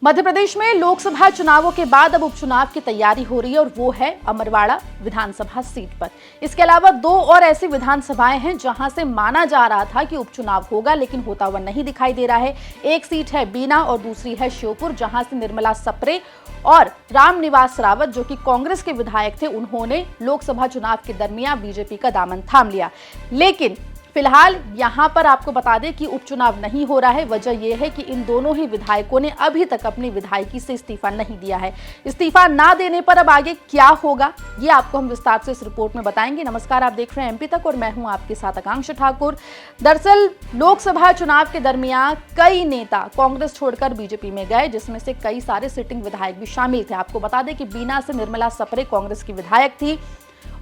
मध्य प्रदेश में लोकसभा चुनावों के बाद अब उपचुनाव की तैयारी हो रही है और वो है अमरवाड़ा विधानसभा सीट पर। इसके अलावा दो और ऐसी विधानसभाएं हैं जहां से माना जा रहा था कि उपचुनाव होगा, लेकिन होता हुआ नहीं दिखाई दे रहा है। एक सीट है बीना और दूसरी है श्योपुर, जहां से निर्मला सप्रे और रामनिवास रावत, जो कि कांग्रेस के विधायक थे, उन्होंने लोकसभा चुनाव के दरमियान बीजेपी का दामन थाम लिया। लेकिन फिलहाल यहां पर आपको बता दें कि उपचुनाव नहीं हो रहा है। वजह यह है कि इन दोनों ही विधायकों ने अभी तक अपनी विधायकी से इस्तीफा नहीं दिया है। इस्तीफा ना देने पर अब आगे क्या होगा, ये आपको हम विस्तार से इस रिपोर्ट में बताएंगे। नमस्कार, आप देख रहे हैं एमपी तक और मैं हूं आपके साथ आकांक्षा ठाकुर। दरअसल लोकसभा चुनाव के दरमियान कई नेता कांग्रेस छोड़कर बीजेपी में गए, जिसमें से कई सारे सिटिंग विधायक भी शामिल थे। आपको बता दें कि बीना से निर्मला सप्रे कांग्रेस की विधायक थी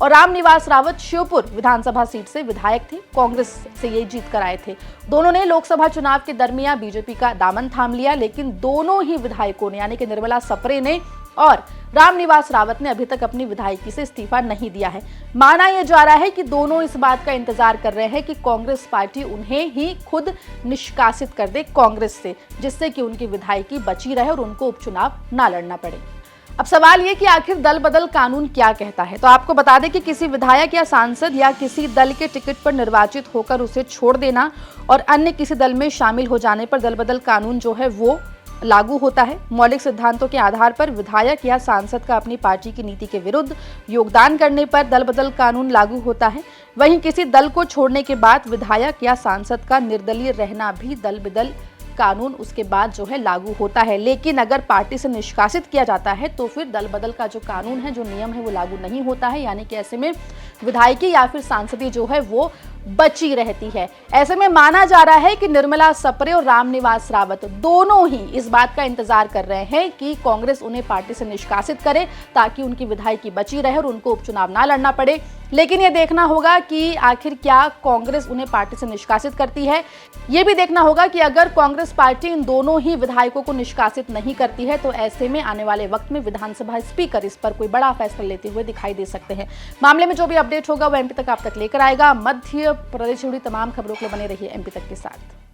और रामनिवास रावत श्योपुर विधानसभा सीट से विधायक थे, कांग्रेस से ये जीत कर आए थे। दोनों ने लोकसभा चुनाव के दरमियान बीजेपी का दामन थाम लिया, लेकिन दोनों ही विधायकों ने, यानी कि निर्मला सप्रे ने और रामनिवास रावत ने, अभी तक अपनी विधायकी से इस्तीफा नहीं दिया है। माना यह जा रहा है कि दोनों इस बात का इंतजार कर रहे हैं कि कांग्रेस पार्टी उन्हें ही खुद निष्कासित कर दे कांग्रेस से, जिससे कि उनकी विधायकी बची रहे और उनको उपचुनाव ना लड़ना पड़े। अब सवाल ये कि आखिर दल बदल कानून क्या कहता है। तो आपको बता दें कि किसी विधायक या सांसद या किसी दल के टिकट पर निर्वाचित होकर उसे छोड़ देना और अन्य किसी दल में शामिल हो जाने पर दल बदल कानून जो है वो लागू होता है। मौलिक सिद्धांतों के आधार पर विधायक या सांसद का अपनी पार्टी की नीति के विरुद्ध योगदान करने पर दल बदल कानून लागू होता है। वहीं किसी दल को छोड़ने के बाद विधायक या सांसद का निर्दलीय रहना भी दल बदल कानून उसके बाद जो है लागू होता है। लेकिन अगर पार्टी से निष्कासित किया जाता है तो फिर दल बदल का जो कानून है, जो नियम है, वो लागू नहीं होता है। यानी कि ऐसे में विधायकी या फिर सांसदी जो है वो बची रहती है। ऐसे में माना जा रहा है कि निर्मला सप्रे और रामनिवास रावत दोनों ही इस बात का इंतजार कर रहे हैं कि कांग्रेस उन्हें पार्टी से निष्कासित करे, ताकि उनकी विधायकी बची रहे और उनको उपचुनाव ना लड़ना पड़े। लेकिन यह देखना होगा कि आखिर क्या कांग्रेस उन्हें पार्टी से निष्कासित करती है। यह भी देखना होगा कि अगर कांग्रेस पार्टी इन दोनों ही विधायकों को निष्कासित नहीं करती है तो ऐसे में आने वाले वक्त में विधानसभा स्पीकर इस पर कोई बड़ा फैसला लेते हुए दिखाई दे सकते हैं। मामले में जो भी अपडेट होगा वो एमपी तक आप तक लेकर आएगा। मध्य प्रदेश से जुड़ी तमाम खबरों के लिए बने रहिए एमपी तक के साथ।